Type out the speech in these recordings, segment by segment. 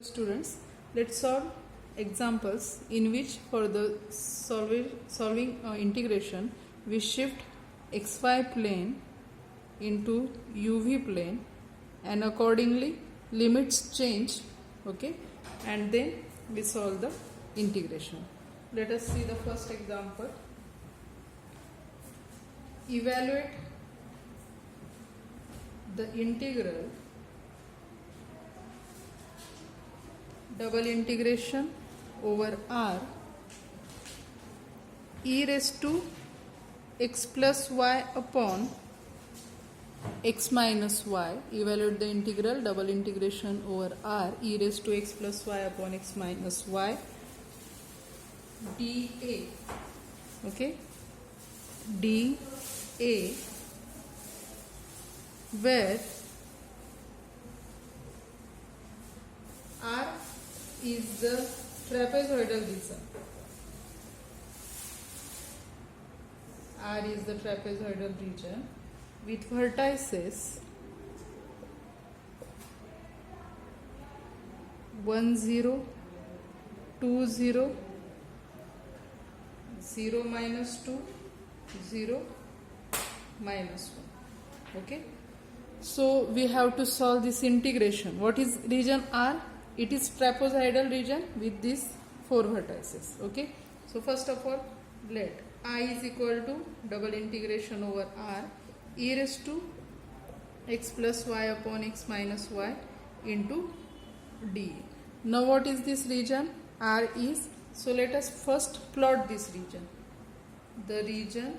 Students, let's solve examples in which for the solving integration we shift xy plane into uv plane and accordingly limits change, okay, and then we solve the integration. Let us see the first example. Evaluate the integral double integration over r e raised to x plus y upon x minus y. Evaluate the integral double integration over r e raised to x plus y upon x minus y dA. Okay, dA, where r is the trapezoidal region. R is the trapezoidal region with vertices 1 0, 2 0, 0 minus 2, 0 minus 1. Okay, so we have to solve this integration. What is region R? It is trapezoidal region with these 4 vertices. Okay, so first of all, let I is equal to double integration over R e raised to x plus y upon x minus y into d. Now what is this region? R is, so let us first plot this region. The region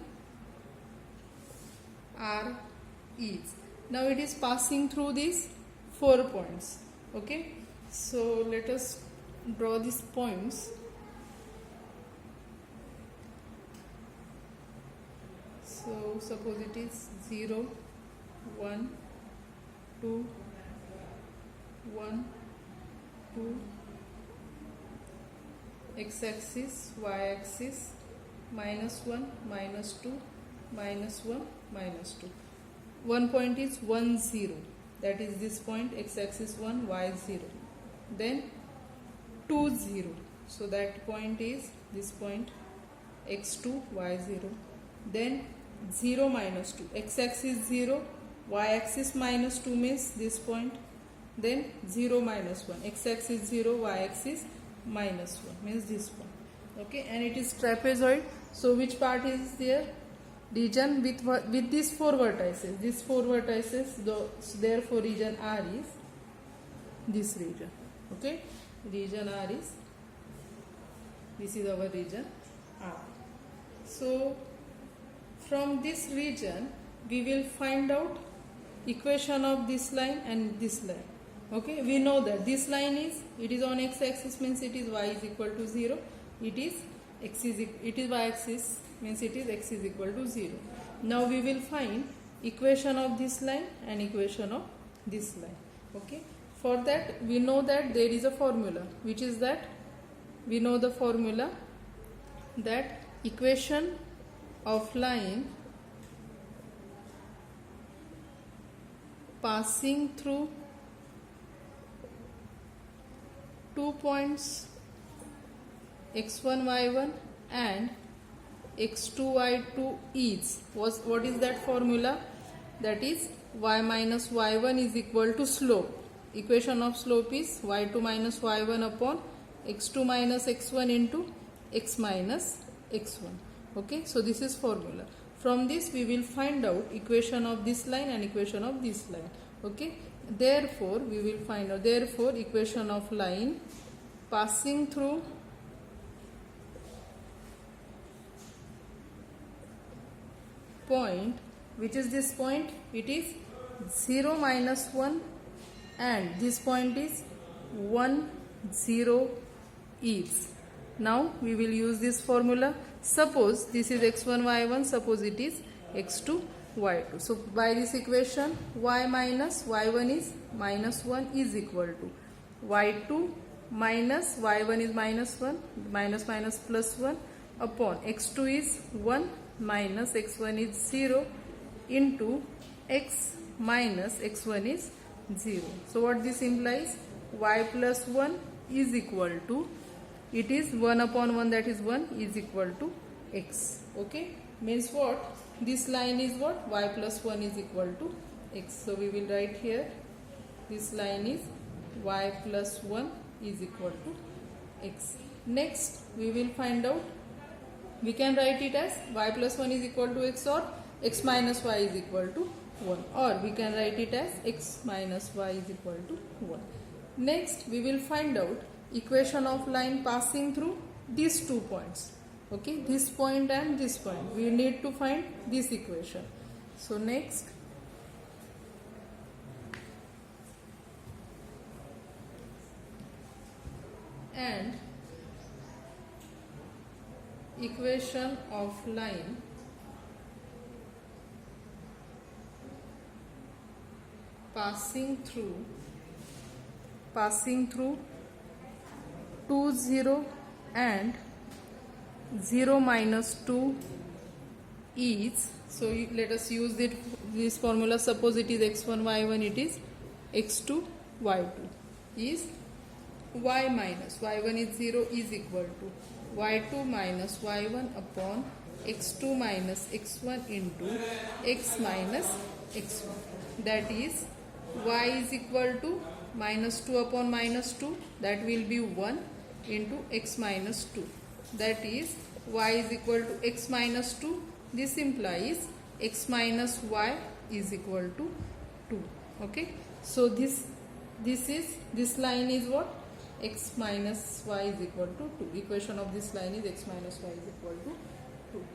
R is, now it is passing through these 4 points. Okay, so let us draw these points. So suppose it is 0, 1, 2, 1, 2, x-axis, y-axis, minus 1, minus 2, minus 1, minus 2. One point is 1, 0. That is this point, x-axis 1, y 0. Then 2, 0. So that point is this point, x2, y 0. Then 0 minus 2. X-axis 0, y-axis minus 2 means this point. Then 0 minus 1. X-axis 0, y-axis minus 1 means this point. Okay, and it is trapezoid. So which part is there? Region with these 4 vertices. These 4 vertices, therefore region R is this region. Okay, region R is, this is our region R. So from this region we will find out equation of this line and this line. Okay, we know that this line is, it is on x-axis means it is y is equal to 0. It is y-axis means it is x is equal to 0. Now we will find equation of this line and equation of this line. Okay, for that we know that there is a formula, which is that we know the formula that equation of line passing through 2 points x1 y1 and x2 y2 is, what is that formula? That is y minus y1 is equal to slope. Equation of slope is y2 minus y1 upon x2 minus x1 into x minus x1. Okay, so this is formula. From this we will find out equation of this line and equation of this line. Okay, therefore we will find out, therefore equation of line passing through point, which is this point, it is 0 minus 1 and this point is 1 0 is. Now we will use this formula. Suppose this is x1 y1, suppose it is x2 y2. So by this equation y minus y1 is minus 1 is equal to y2 minus y1 is minus 1, minus minus plus 1 upon x2 is 1 minus x1 is 0 into x minus x1 is 0. So what this implies? y plus 1 is equal to, it is 1 upon 1, that is 1 is equal to x. Okay, means what? This line is what? Y plus 1 is equal to x. So we will write here, this line is y plus 1 is equal to x. Next we will find out, we can write it as y plus 1 is equal to x, or x minus y is equal to 1, or we can write it as x minus y is equal to 1. Next we will find out equation of line passing through these 2 points. Okay, this point and this point, we need to find this equation. So next, and equation of line passing through 2 0 and 0 minus 2 is, so let us use this formula. Suppose it is x1 y1, it is x2 y2 is y minus y1 is 0 is equal to y2 minus y1 upon x2 minus x1 into x minus x1, that is y is equal to minus 2 upon minus 2, that will be 1 into x minus 2, that is y is equal to x minus 2. This implies x minus y is equal to 2. Okay, so this line is what? X minus y is equal to 2. Equation of this line is x minus y is equal to 2.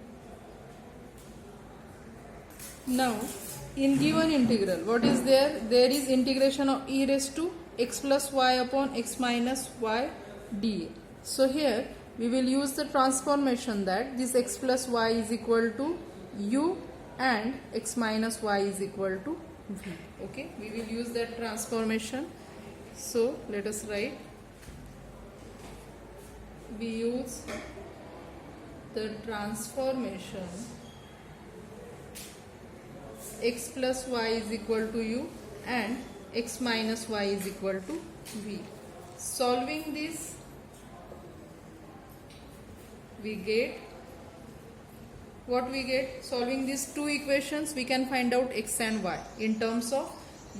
Now in given integral, what is there? There is integration of e raised to x plus y upon x minus y dA. So here we will use the transformation that this x plus y is equal to u and x minus y is equal to v. Okay, we will use that transformation. So let us write, we use the transformation x plus y is equal to u and x minus y is equal to v. Solving this, we get what we get. Solving these two equations, we can find out x and y in terms of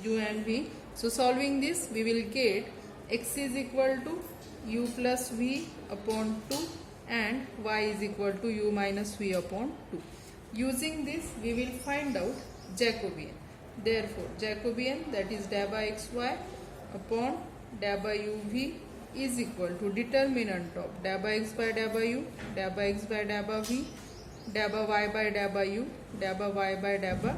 u and v. So solving this, we will get x is equal to u plus v upon 2 and y is equal to u minus v upon 2. Using this, we will find out Jacobian. Therefore Jacobian, that is dA by xy upon dA by uv is equal to determinant of dA by x by dA by u, dA by x by dA by v, dA by y by dA by u, dA by y by dA by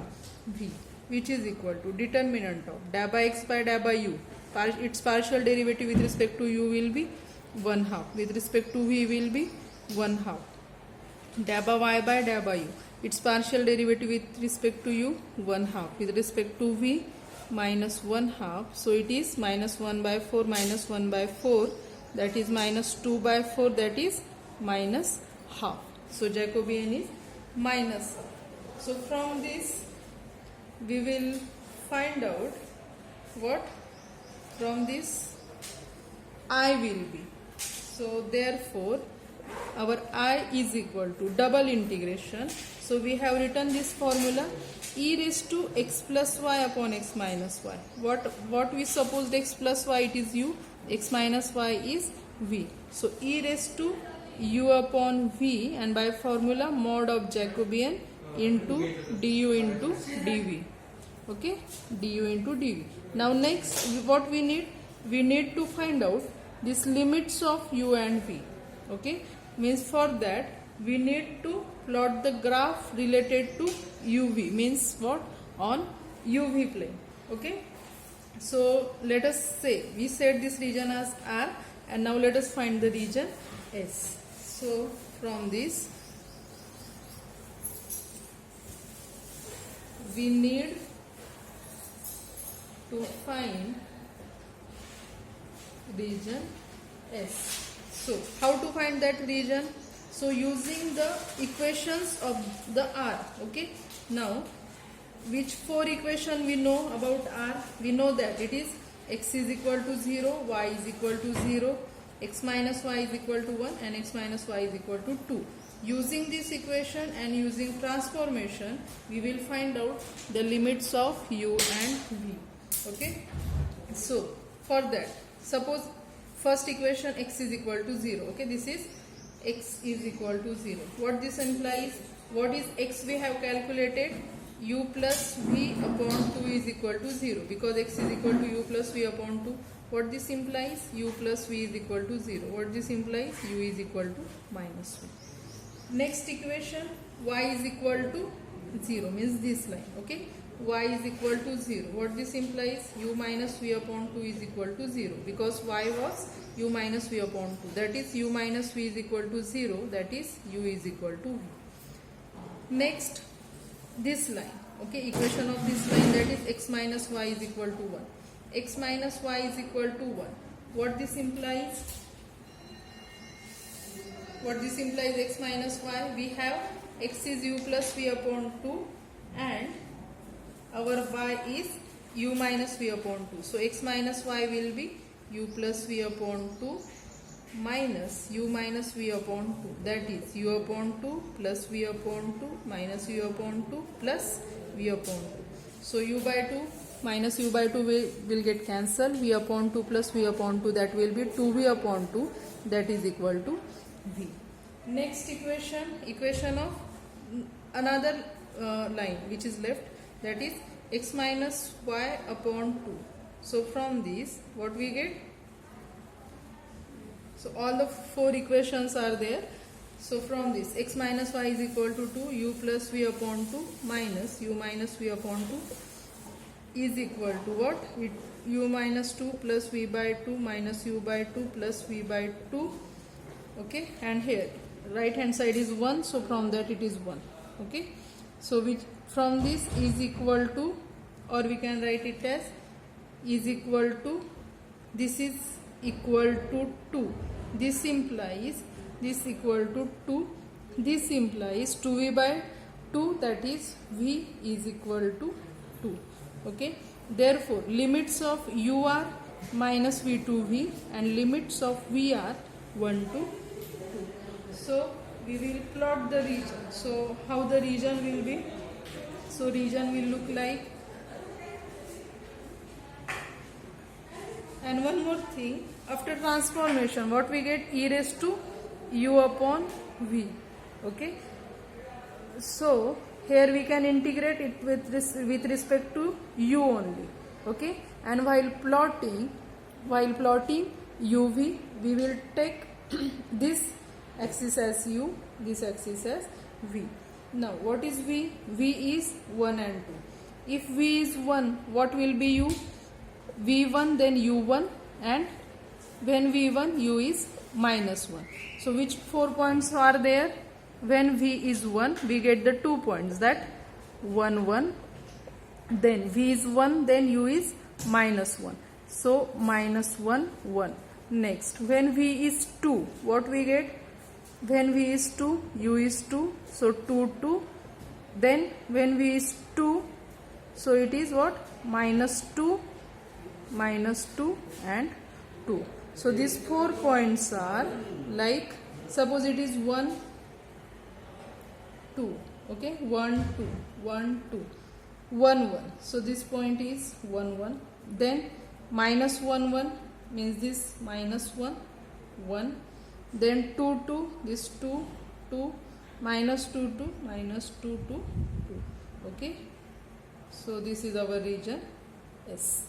v, which is equal to determinant of dA by x by dA by u, its partial derivative with respect to u will be 1/2, with respect to v will be 1/2, dA by y by dA by u, its partial derivative with respect to u 1/2, with respect to v minus 1/2. So it is minus 1 by 4 minus 1 by 4, that is minus 2 by 4, that is minus half. So Jacobian is minus half. So from this we will find out what? From this I will be. So therefore our I is equal to double integration. So we have written this formula, e raised to x plus y upon x minus y. What we supposed x plus y, it is u, x minus y is v. So e raised to u upon v, and by formula mod of Jacobian into du into dv. Okay, du into dv. Now next what we need? We need to find out these limits of u and v. Okay, means for that we need to plot the graph related to uv, means what? On uv plane. Okay, so let us say we set this region as R, and now let us find the region S. So from this we need to find region S. So how to find that region? So using the equations of the R. Okay, now which 4 equation we know about R? We know that it is x is equal to 0, y is equal to 0, x minus y is equal to 1 and x minus y is equal to 2. Using this equation and using transformation, we will find out the limits of u and v. Okay. So for that, suppose first equation x is equal to 0. Okay, this is x is equal to 0. What this implies? What is x we have calculated? U plus v upon 2 is equal to 0, because x is equal to u plus v upon 2. What this implies? U plus v is equal to 0. What this implies? U is equal to minus v. Next equation, y is equal to 0, means this line. Okay, y is equal to 0. What this implies? U minus v upon 2 is equal to 0, because y was u minus v upon 2. That is, u minus v is equal to 0. That is, u is equal to v. Next, this line. Okay, equation of this line, that is x minus y is equal to 1. X minus y is equal to 1. What this implies? What this implies? X minus y. We have x is u plus v upon 2 and our y is u minus v upon 2. So x minus y will be u plus v upon 2 minus u minus v upon 2. That is, u upon 2 plus v upon 2 minus u upon 2 plus v upon 2. So u by 2 minus u by 2 will get cancelled. V upon 2 plus v upon 2, that will be 2v upon 2, that is equal to v. Next equation of another line which is left, that is x minus y upon 2. So from this, what we get? So all the four equations are there. So from this, x minus y is equal to 2, u plus v upon 2 minus u minus v upon 2 is equal to what? U minus 2 plus v by 2 minus u by 2 plus v by 2. Okay, and here right hand side is 1, so from that it is 1. Okay, so which from this is equal to, or we can write it as is equal to, this is equal to 2. This implies this equal to 2. This implies 2v by 2, that is v is equal to 2. Okay, therefore limits of u are minus v to v and limits of v are 1 to 2. So we will plot the region. So how the region will be? So region will look like. And one more thing, after transformation, what we get? E raised to u upon v. Okay, so here we can integrate it with respect to u only. Okay, and while plotting uv, we will take this axis as u, this axis as v. Now what is v? V is 1 and 2. If v is 1, what will be u? v1, then u1, and when v1, u is minus 1. So which 4 points are there? When v is 1, we get the 2 points, that 1 1, then v is 1, then u is minus 1, so minus 1 1. Next, when v is 2, what we get? When v is 2, u is 2, so 2 2. Then when v is 2, so it is what? Minus 2 and 2. So these 4 points are like, suppose it is 1 2. Okay, 1 2 1 2 1 1. So this point is 1 1. Then minus 1 1 means this minus 1 1. Then 2 2, this 2 2, minus 2 2 minus 2 2 2. Okay, so this is our region S.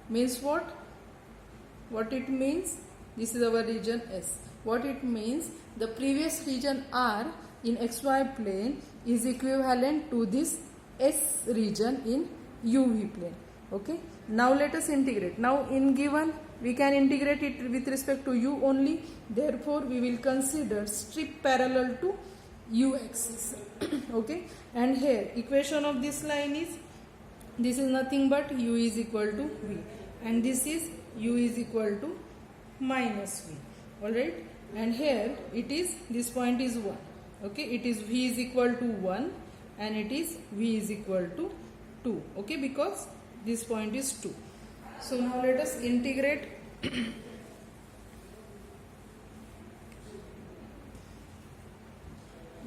Means what? What it means? This is our region S. What it means? The previous region R in xy plane is equivalent to this S region in UV plane. Okay. Now let us integrate. Now in given, we can integrate it with respect to u only. Therefore we will consider strip parallel to u axis. Okay. And here equation of this line is, this is nothing but u is equal to v, and this is u is equal to minus v. Alright, and here it is, this point is 1. Okay, it is v is equal to 1 and it is v is equal to 2. Okay, because this point is 2. So now let us integrate.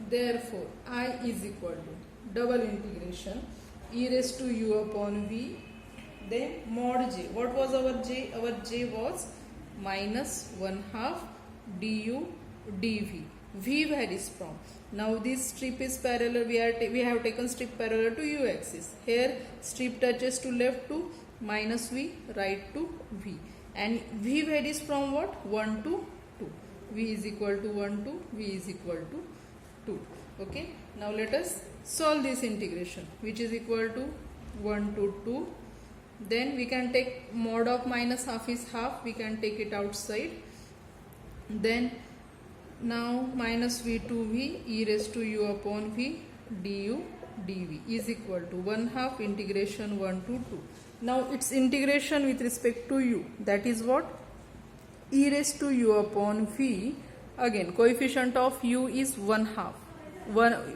Therefore, I is equal to double integration e raised to u upon v, then mod j. What was our j? Our j was minus 1/2 du dv. V varies from. Now this strip is parallel. We have taken strip parallel to u axis. Here strip touches to left to minus v, right to v, and v varies from what? 1 to 2. V is equal to 1 to v is equal to 2. Okay. Now let us solve this integration, which is equal to 1 to 2. Then we can take mod of minus half is half. We can take it outside. Then now minus v to v e raised to u upon v du dv is equal to 1/2 integration 1 to 2. Now its integration with respect to u, that is what? E raised to u upon v. Again, coefficient of u is 1/2.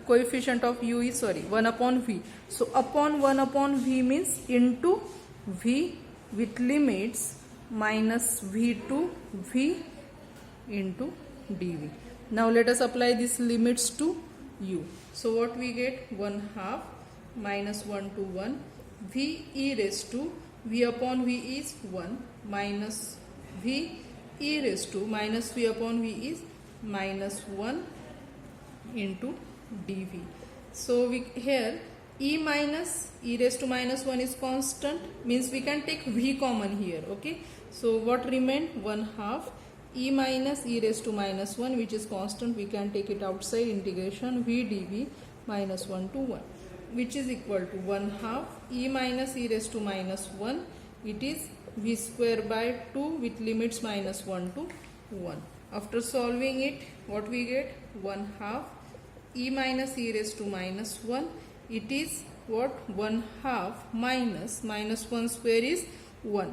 Coefficient of u is 1 upon v. So upon 1 upon v means into v with limits minus v to v into dv. Now let us apply these limits to u. So what we get? 1/2 minus 1 to 1 v e raised to v upon v is 1 minus v e raised to minus v upon v is minus 1 into dv. So we here e minus e raised to minus 1 is constant, means we can take v common here. Okay. So what remained? 1/2 e minus e raised to minus 1, which is constant. We can take it outside. Integration v dv minus 1 to 1, which is equal to 1/2 e minus e raised to minus 1. It is v square by 2 with limits minus 1 to 1. After solving it, what we get? 1/2 e minus e raised to minus 1. It is what? 1/2 minus 1 square is 1.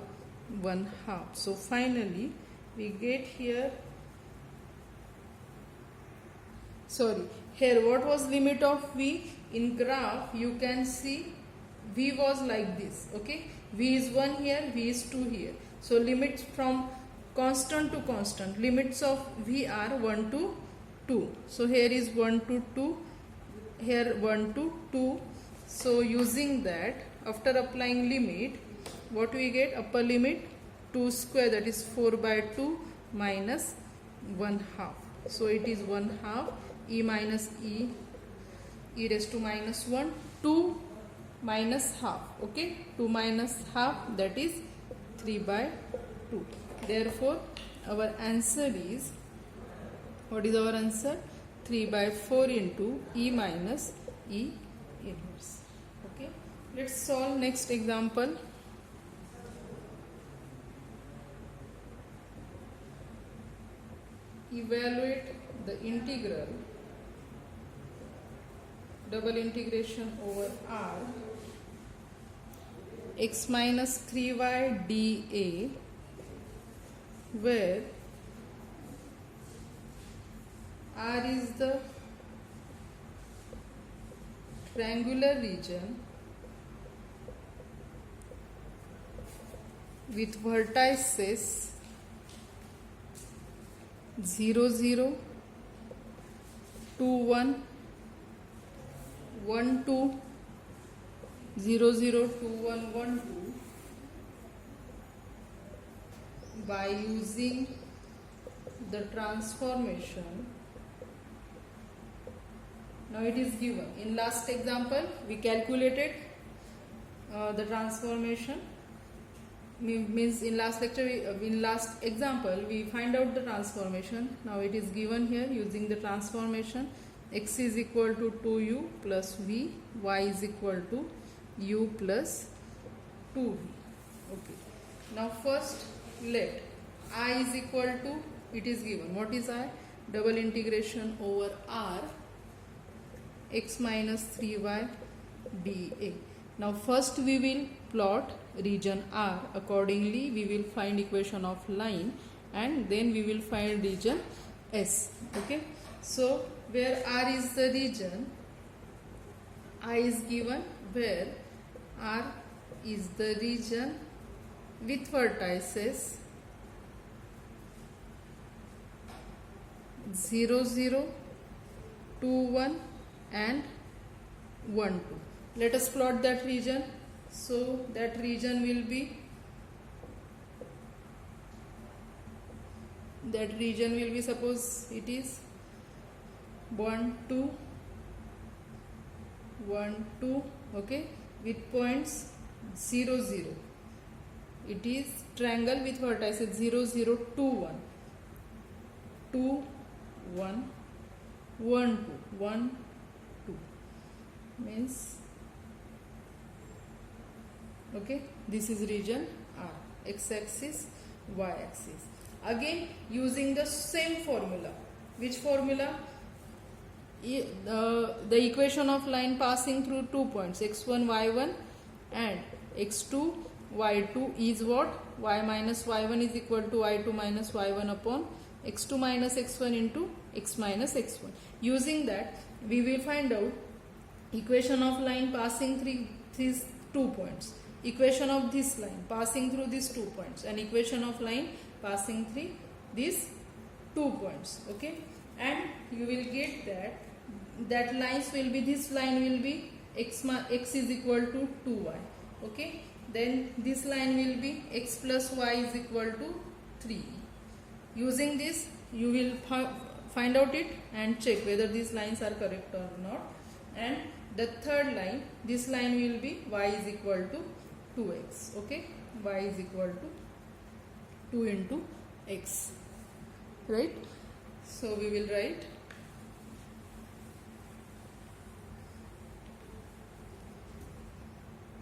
1/2. So finally we get here, here what was limit of v? In graph you can see v was like this. Okay. V is 1 here, v is 2 here. So limits from constant to constant. Limits of v are 1 to 2. So here is 1 to 2, here 1 to 2. So using that, after applying limit, what we get? Upper limit 2 square, that is 4 by 2 minus 1/2. So it is 1/2 e minus e raised to minus 1, 2 minus half. Okay, 2 minus half, that is 3 by 2. Therefore our answer is, what is our answer? 3 by 4 into e minus e inverse. Okay. Let's solve next example. Evaluate the integral double integration over r x minus 3y dA, where R is the triangular region with vertices 0, 0, 2, 1, 1, 2, 0, 0, 2, 1, 1, 2, by using the transformation. Now it is given. In last example we calculated the transformation. Means in last lecture, in last example we find out the transformation. Now it is given here using the transformation. X is equal to 2u plus v, y is equal to u plus 2v. Okay. Now first let I is equal to, it is given, what is I? Double integration over r x minus 3y dA. Now first we will plot region R. Accordingly we will find equation of line, and then we will find region S. Okay. So where R is the region, I is given, where R is the region with vertices 0 0, 2 1 and 1 2. Let us plot that region. So that region will be suppose it is 1 2 1 2, okay, with points 0 0. It is triangle with vertices 0 0, 2 1, 2 1, 1 2, 1 2, means, okay, this is region R, x-axis, y-axis. Again using the same formula. Which formula? The equation of line passing through 2 points x1 y1 and x2 y2 is what? Y minus y1 is equal to y2 minus y1 upon x2 minus x1 into x minus x1. Using that we will find out equation of line passing through these 2 points, equation of this line passing through these 2 points, and equation of line passing through these 2 points, okay, and you will get that lines will be, this line will be x is equal to 2y, okay, then this line will be x plus y is equal to 3. Using this you will find out it and check whether these lines are correct or not. And the third line, this line will be y is equal to 2x, okay, y is equal to 2 into x, right? So we will write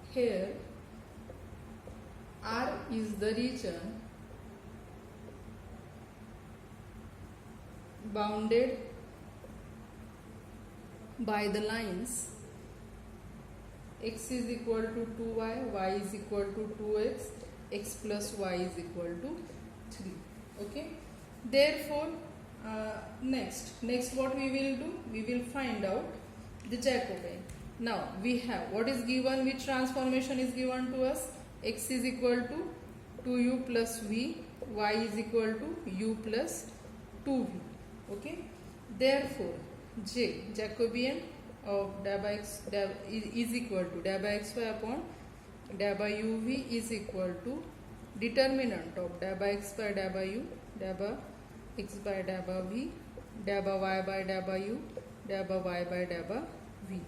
here R is the region bounded by the lines x is equal to 2y, y is equal to 2x, x plus y is equal to 3, okay. Therefore next what we will do, we will find out the Jacobian. Now we have what is given, which transformation is given to us, x is equal to 2u plus v, y is equal to u plus 2v, okay. Therefore Jacobian of del by x is equal to del by xy upon del by uv is equal to determinant of del by x by del by u, del by x by del by v, del by y by del by u, del by y by del by v,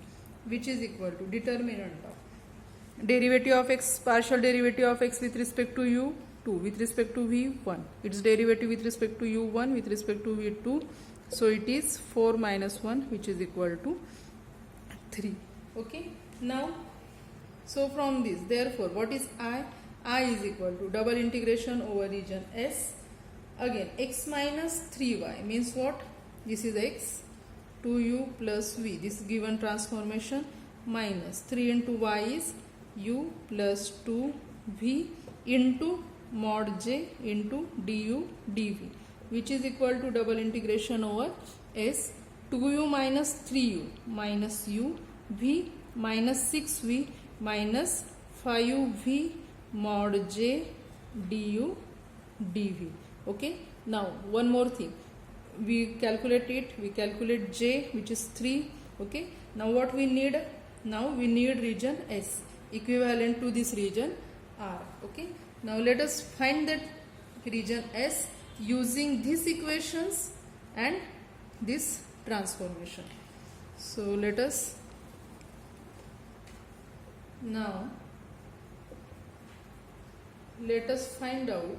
which is equal to determinant of derivative of x, partial derivative of x with respect to u 2, with respect to v 1, its derivative with respect to u 1, with respect to v 2, so it is 4 minus 1, which is equal to 3, okay. Now so from this, therefore what is I is equal to double integration over region S, again x minus 3y means what, this is x, 2u plus v, this given transformation, minus 3 into y is u plus 2v into mod j into du dv, which is equal to double integration over S, 2u minus 3u minus u, v minus 6v minus 5v mod j du dv, okay. Now one more thing, we calculate j, which is 3, okay. Now what we need, now we need region S equivalent to this region R, okay. Now let us find that region S using these equations and this transformation. So let us find out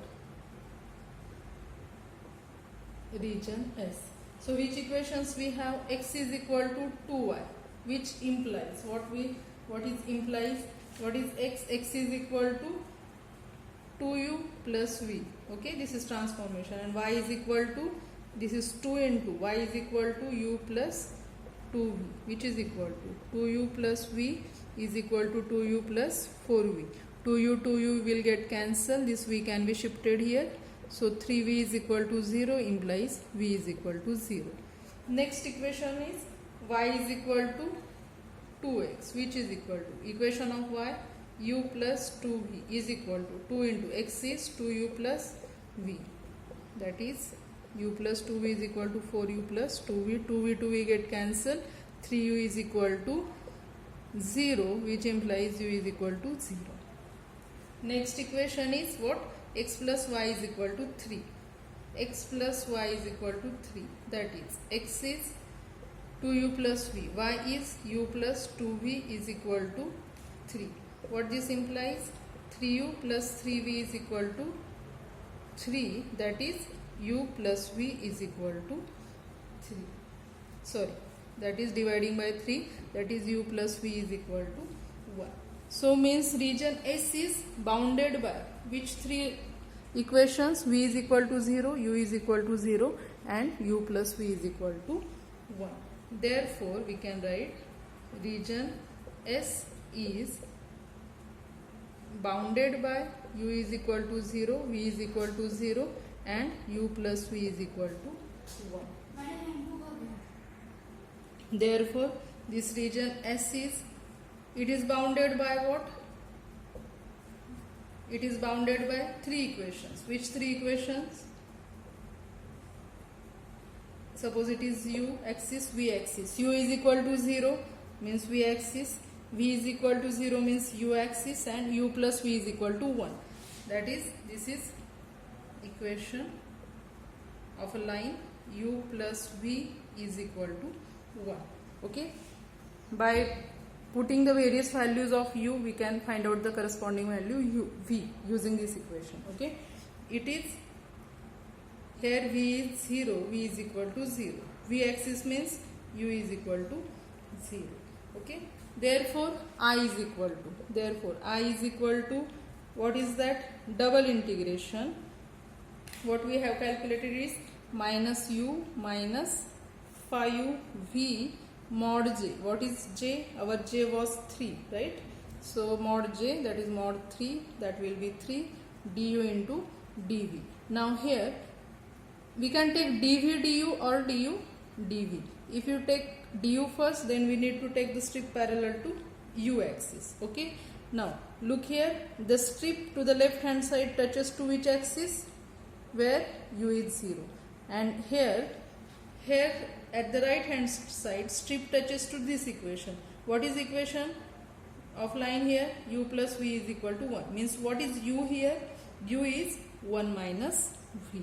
region S. So which equations we have, x is equal to 2y, which implies what is x is equal to 2u plus v, okay, this is transformation, and y is equal to, this is 2 into y is equal to u plus 2v, which is equal to 2u plus v is equal to 2u plus 4v. 2u will get cancelled, this v can be shifted here, so 3v is equal to 0 implies v is equal to 0. Next equation is y is equal to 2x, which is equal to equation of y, u plus 2v is equal to 2 into x is 2u plus v, that is u plus 2v is equal to 4u plus 2v, 2v get cancelled, 3u is equal to 0, which implies u is equal to 0. Next equation is what? X plus y is equal to 3. X plus y is equal to 3, that is x is 2u plus v, y is u plus 2v is equal to 3. What this implies? 3u plus 3v is equal to 3, that is u plus v is equal to 3. Sorry, that is dividing by 3, that is u plus v is equal to 1. So means region S is bounded by which three equations? V is equal to 0, u is equal to 0 and u plus v is equal to 1. Therefore, we can write region S is bounded by u is equal to 0, v is equal to 0 and u plus v is equal to 1. Therefore, this region S is bounded by what? It is bounded by three equations. Which three equations? Suppose it is u axis, v axis. U is equal to 0 means v axis, v is equal to 0 means u axis and u plus v is equal to 1. That is, this is equation of a line u plus v is equal to 1. Okay. By putting the various values of u, we can find out the corresponding value u, v using this equation. Okay. It is here v is 0, v is equal to 0. V axis means u is equal to 0. Okay. Therefore, I is equal to what is that? Double integration. What we have calculated is minus u minus 5v mod j. What is j? Our j was 3, right? So mod j, that is mod 3, that will be 3 du into dv. Now here we can take dv du or du dv. If you take du first, then we need to take the strip parallel to u axis. Okay. Now look here, the strip to the left hand side touches to which axis? Where u is 0. And here at the right hand side, strip touches to this equation. What is equation of line here? U plus v is equal to 1. Means what is u here? U is 1 minus v.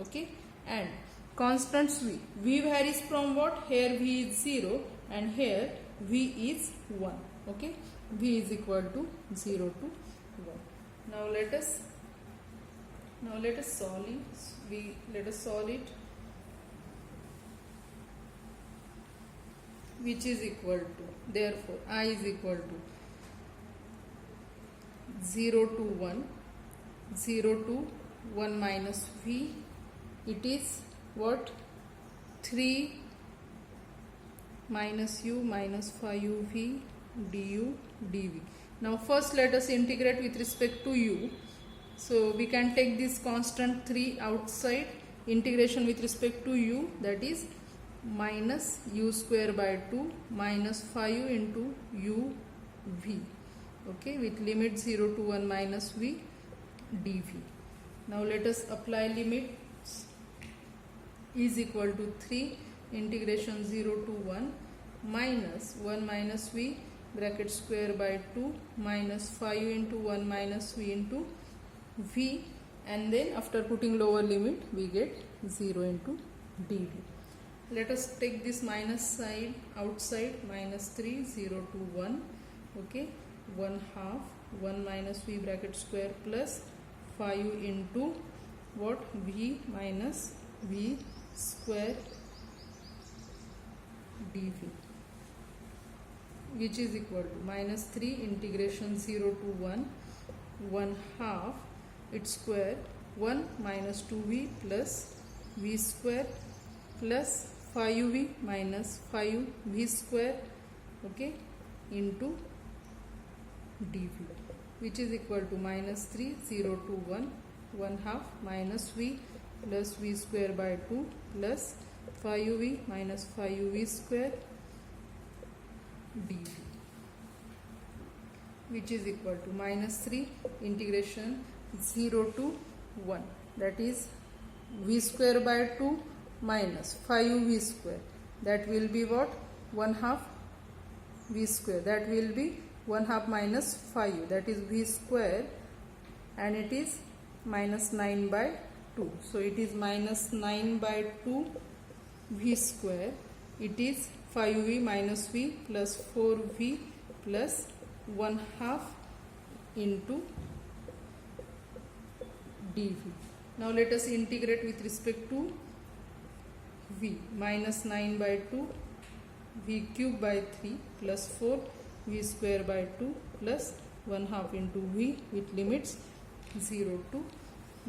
Okay. And constants v. V varies from what? Here v is 0 and here v is 1. Okay. V is equal to 0 to 1. Now let us solve it. Let us solve it. Which is equal to, therefore I is equal to 0 to 1, 0 to 1 minus v. It is what? 3 minus u minus 5uv du dv. Now first let us integrate with respect to u. So we can take this constant 3 outside. Integration with respect to u, that is minus u square by 2 minus 5u into u v. Okay, with limit 0 to 1 minus v dv. Now let us apply limits. Is equal to 3 integration 0 to 1 minus 1 minus v bracket square by 2 minus 5 into 1 minus v into v, and then after putting lower limit we get 0 into dv. Let us take this minus side outside, minus 3, 0 to 1. Okay, 1 half 1 minus v bracket square plus 5 into what? V minus v square dv, which is equal to minus 3 integration 0 to 1, 1 half its square 1 minus 2v plus v square plus 5v minus 5v square, okay, into dv, which is equal to minus 3, 0 to 1, 1 half minus v plus v square by 2 plus 5v minus 5v square dv. which is equal to minus 3 integration 0 to 1, that is v square by 2 minus 5v square, that will be what? 1/2 v square, that will be 1/2 minus 5, that is v square, and it is minus 9 by 2. So it is minus 9 by 2 v square. It is 5v minus v plus 4v plus 1/2 into dv. Now let us integrate with respect to v. Minus 9 by 2 v cube by 3 plus 4 v square by 2 plus 1/2 into v with limits 0 to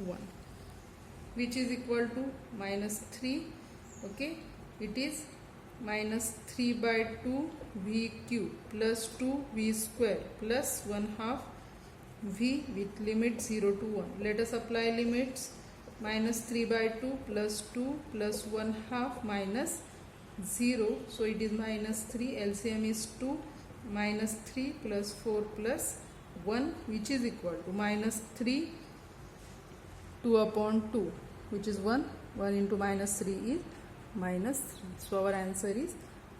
1, which is equal to minus 3. Okay, it is minus 3 by 2 v cube plus 2 v square plus 1/2 v with limit 0 to 1. Let us apply limits. Minus 3 by 2 plus 2 plus 1/2 minus 0. So it is minus 3. LCM is 2. Minus 3 plus 4 plus 1, which is equal to minus 3 2 upon 2, which is 1. 1 into minus 3 is minus 3. So our answer is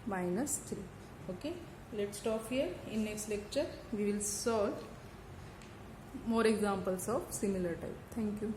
minus 3. Okay, let's stop here. In next lecture we will solve more examples of similar type. Thank you.